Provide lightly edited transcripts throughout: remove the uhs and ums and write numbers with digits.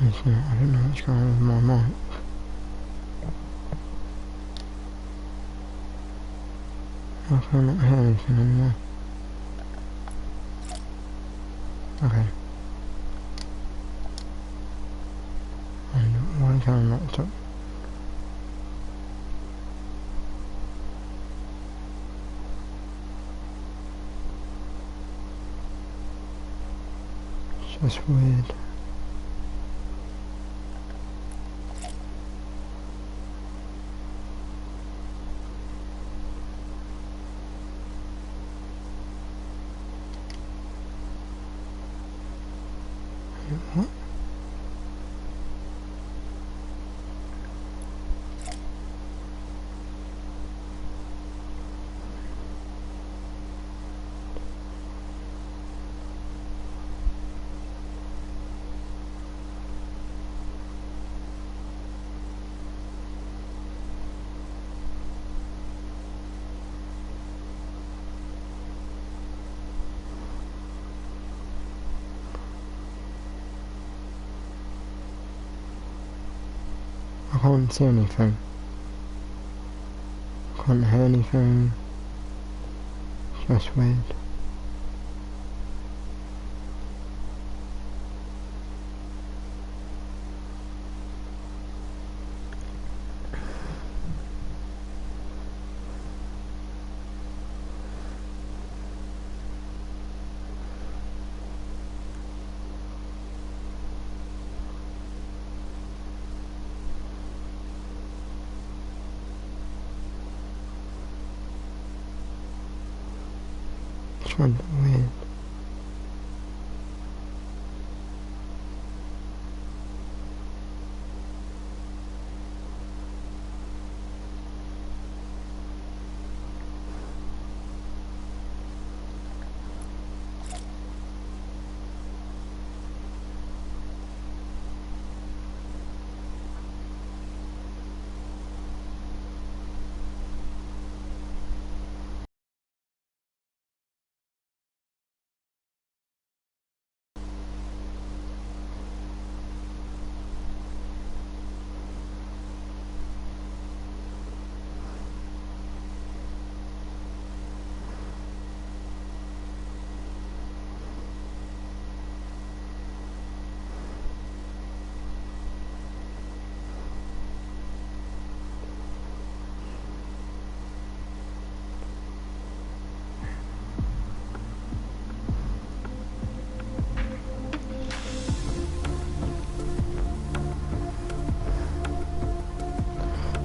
I don't know what's going on with my mic. I cannot hear anything anymore. Okay. And why can't I not talk? It's just weird. What? I can't see anything. I can't hear anything. It's just weird. It's kind of weird.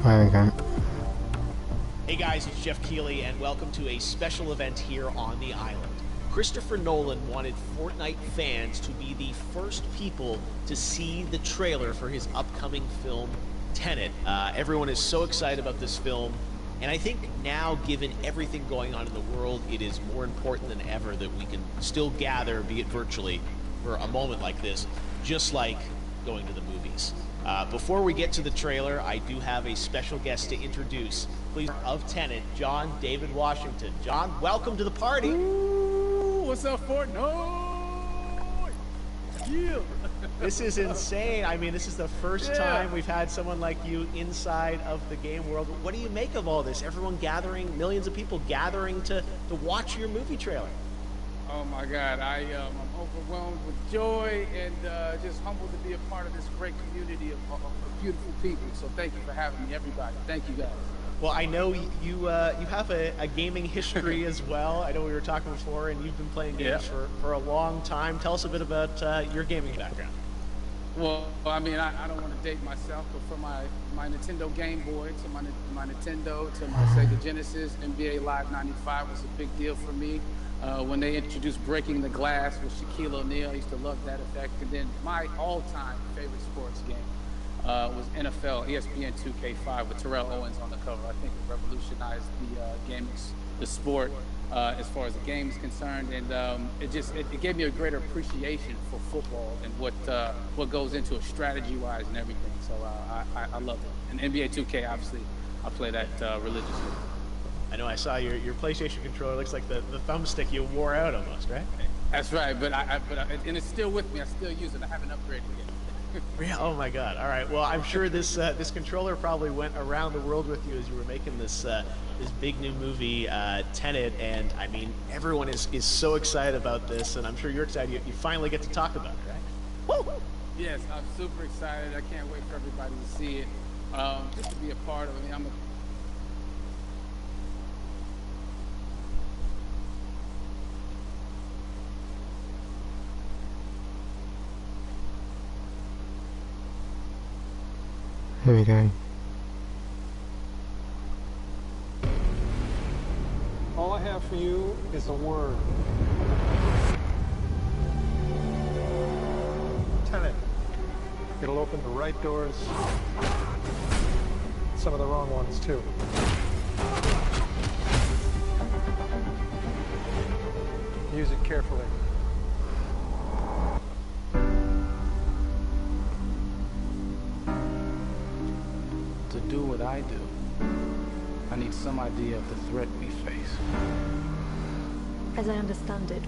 There we go. Hey guys, it's Jeff Keighley, and welcome to a special event here on the island. Christopher Nolan wanted Fortnite fans to be the first people to see the trailer for his upcoming film, Tenet. Everyone is so excited about this film, and I think now, given everything going on in the world, it is more important than ever that we can still gather, be it virtually, for a moment like this, just like going to the movies. Before we get to the trailer, I do have a special guest to introduce. Please, of Tenet, John David Washington. John, welcome to the party. Ooh, what's up, Fortnite? Yeah. This is insane. I mean, this is the first time we've had someone like you inside of the game world. What do you make of all this? Everyone gathering, millions of people gathering to watch your movie trailer. Oh my God, I'm overwhelmed with joy and just humbled to be a part of this great community of beautiful people. So thank you for having me, everybody. Thank you, guys. Well, I know you have a gaming history as well. I know we were talking before, and you've been playing games for a long time. Tell us a bit about your gaming background. Well, I mean, I don't want to date myself, but from my Nintendo Game Boy to my Nintendo to my Sega Genesis, NBA Live 95 was a big deal for me. When they introduced Breaking the Glass with Shaquille O'Neal, I used to love that effect. And then my all-time favorite sports game was NFL ESPN 2K5 with Terrell Owens on the cover. I think it revolutionized the sport as far as the game is concerned, and it gave me a greater appreciation for football and what goes into it strategy-wise and everything. So I love it. And NBA 2K, obviously, I play that religiously. I know I saw your PlayStation controller. Looks like the thumbstick you wore out almost, right? That's right, but and it's still with me. I still use it. I haven't upgraded yet. Yeah, oh my God! All right. Well, I'm sure this controller probably went around the world with you as you were making this big new movie, Tenet, and I mean everyone is so excited about this, and I'm sure you're excited. You finally get to talk about it, right? Woo! Yes, I'm super excited. I can't wait for everybody to see it. Just to be a part of it. I mean, I'm a Here we go. All I have for you is a word. Tenet. It'll open the right doors, some of the wrong ones too. Use it carefully. To do what I do, I need some idea of the threat we face. As I understand it,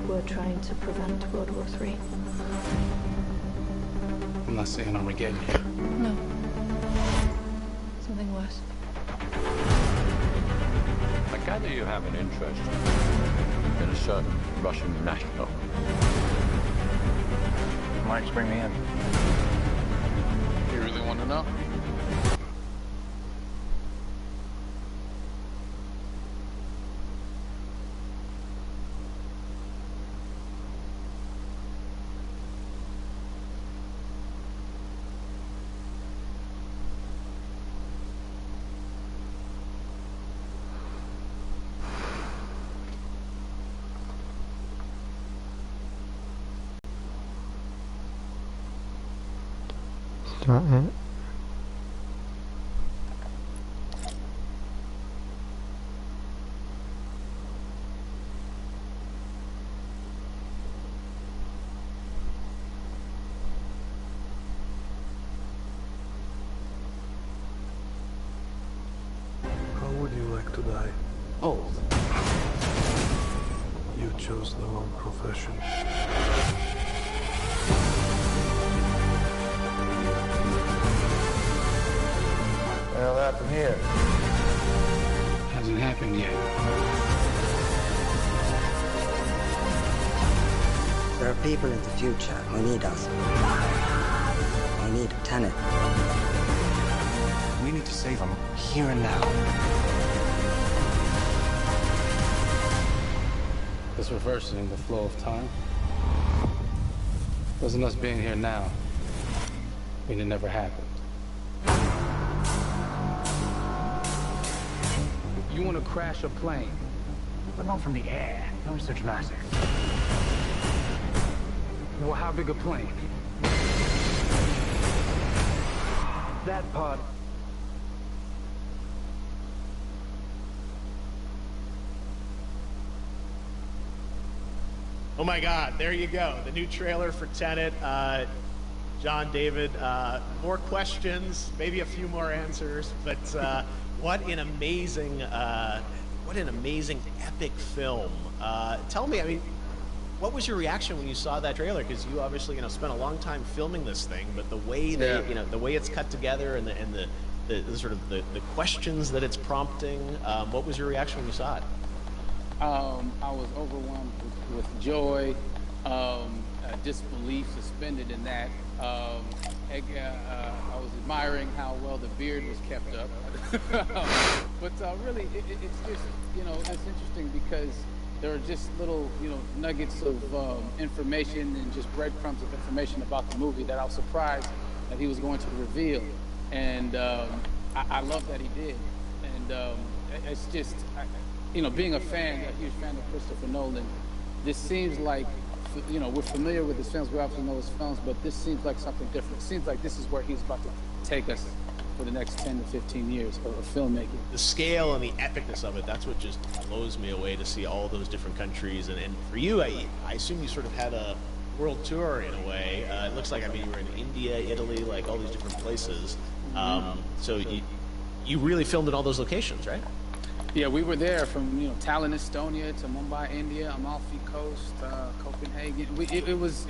we're trying to prevent World War III. I'm not saying Armageddon here. No. Something worse. I gather you have an interest in a certain Russian national. Mike's bring me in. You really want to know? Start it. How would you like to die? Oh, You chose the wrong profession. What the hell happened here? hasn't happened yet. There are people in the future who need us. They need Tenet. We need to save them here and now. It's reversing the flow of time. Doesn't us being here now mean it never happened? You want to crash a plane? But not from the air. Don't be so dramatic. Well, how big a plane? That part. Oh my God, there you go. The new trailer for Tenet. John, David, more questions, maybe a few more answers, but what an amazing epic film. Tell me, I mean, what was your reaction when you saw that trailer? Because you obviously, spent a long time filming this thing, but the way that, the way it's cut together and the sort of the questions that it's prompting, what was your reaction when you saw it? I was overwhelmed with joy, disbelief suspended in that. I was admiring how well the beard was kept up. But really, it's just, it's interesting because there are just little, nuggets of information and just breadcrumbs of information about the movie that I was surprised that he was going to reveal. And I love that he did. And it's just, being a fan, a huge fan of Christopher Nolan, this seems like, we're familiar with his films, we obviously know his films, but this seems like something different. It seems like this is where he's about to take us for the next 10 to 15 years of filmmaking. The scale and the epicness of it, that's what just blows me away, to see all those different countries. And for you, I assume you sort of had a world tour in a way. It looks like, you were in India, Italy, like all these different places. So you really filmed in all those locations, right? Yeah, we were there from Tallinn, Estonia to Mumbai, India, Amalfi Coast, Copenhagen. It was,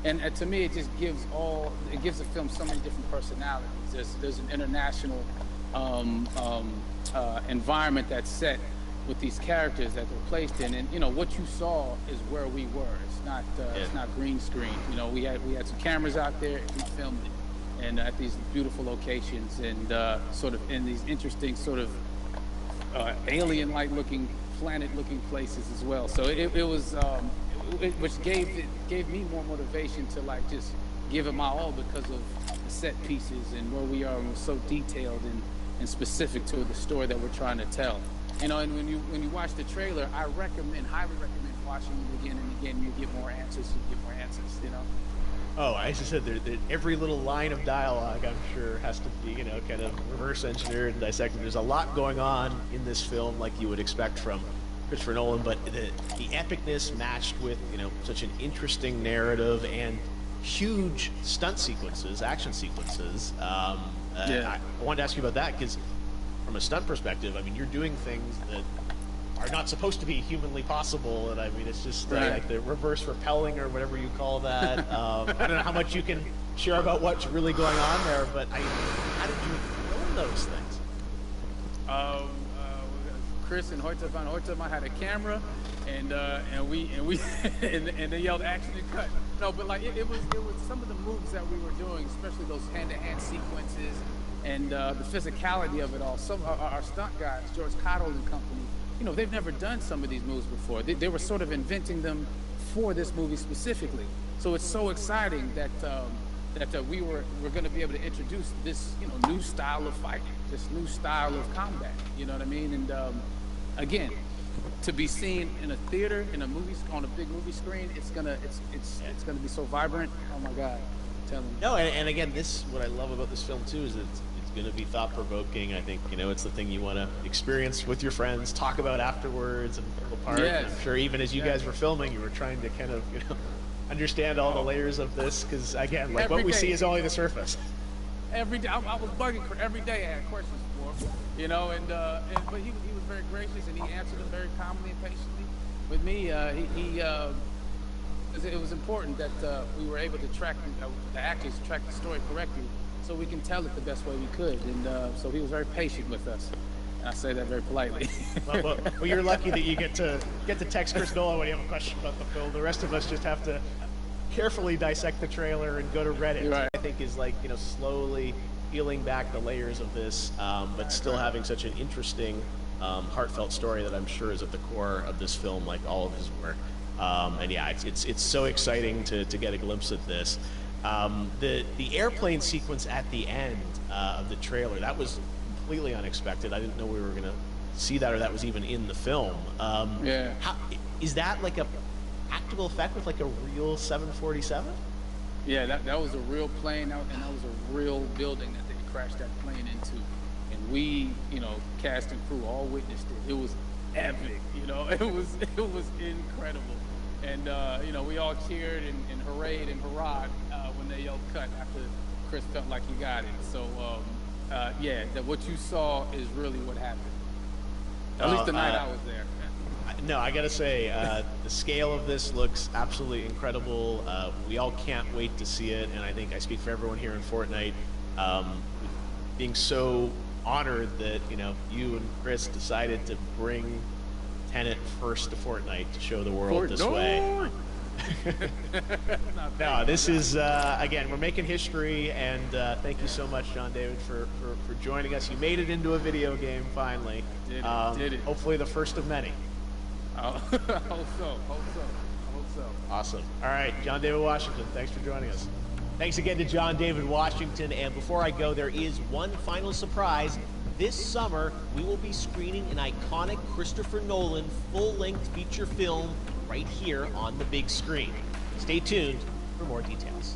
and to me, it gives the film so many different personalities. There's an international environment that's set with these characters that they're placed in, and what you saw is where we were. It's not green screen. We had some cameras out there, and we filmed it, and at these beautiful locations, and sort of in these interesting sort of alien-like looking, planet-looking places as well. So it was, which gave me more motivation to just give it my all because of the set pieces and where we are, and we're so detailed and specific to the story that we're trying to tell. And when you watch the trailer, I highly recommend watching it again and again. You get more answers. Oh, as I said, every little line of dialogue, I'm sure, has to be, kind of reverse engineered and dissected. There's a lot going on in this film, like you would expect from Christopher Nolan, but the epicness matched with, such an interesting narrative and huge stunt sequences, action sequences. I wanted to ask you about that because, from a stunt perspective, I mean, you're doing things that are not supposed to be humanly possible, and I mean, it's just like the reverse rappelling or whatever you call that. I don't know how much you can share about what's really going on there, but how did you film those things? Chris and Hoyte van Hoytema had a camera, and they yelled action and cut. No, but it was some of the moves that we were doing, especially those hand-to-hand sequences, and the physicality of it all. Some our stunt guys, George Cottle and company, they've never done some of these moves before. They were sort of inventing them for this movie specifically. So it's so exciting that we're going to be able to introduce this new style of fighting, this new style of combat. You know what I mean? And again, to be seen in a theater, in a movie, on a big movie screen, it's gonna be so vibrant. Oh my God, I'm telling you. No, and again, what I love about this film too is it's going to be thought-provoking. I think it's the thing you want to experience with your friends, talk about afterwards, and pull apart. Yes. And I'm sure even as you guys were filming, you were trying to kind of understand all the layers of this, because again, what we see is only the surface. Every day, I was bugging. Every day I had questions for him, but he was very gracious, and he answered them very calmly and patiently. With me, it was important that we were able to the actors track the story correctly, so we can tell it the best way we could. And so he was very patient with us. And I say that very politely. well, you're lucky that you get to text Chris Nolan when you have a question about the film. The rest of us just have to carefully dissect the trailer and go to Reddit. Right. I think is slowly peeling back the layers of this, but still having such an interesting, heartfelt story that I'm sure is at the core of this film, like all of his work. And yeah, it's so exciting to get a glimpse at this. The airplane sequence at the end of the trailer, that was completely unexpected. I didn't know we were gonna see that, or that was even in the film. Is that like a practical effect with like a real 747? Yeah, that was a real plane, and that was a real building that they crashed that plane into. And we, cast and crew all witnessed it. It was epic, it was incredible. And, we all cheered and hoorayed and hurrahed when they yelled cut after Chris felt like he got it. So, that what you saw is really what happened. At least the night I was there. No, I gotta say, the scale of this looks absolutely incredible. We all can't wait to see it, and I think I speak for everyone here in Fortnite, being so honored that you and Chris decided to bring Tenet first to Fortnite to show the world this way. No, this is again, we're making history, and thank you so much, John David, for joining us. You made it into a video game finally. Did it. Hopefully the first of many. Hope so. Awesome. All right, John David Washington, thanks for joining us. Thanks again to John David Washington. And before I go, there is one final surprise. This summer, we will be screening an iconic Christopher Nolan full-length feature film right here on the big screen. Stay tuned for more details.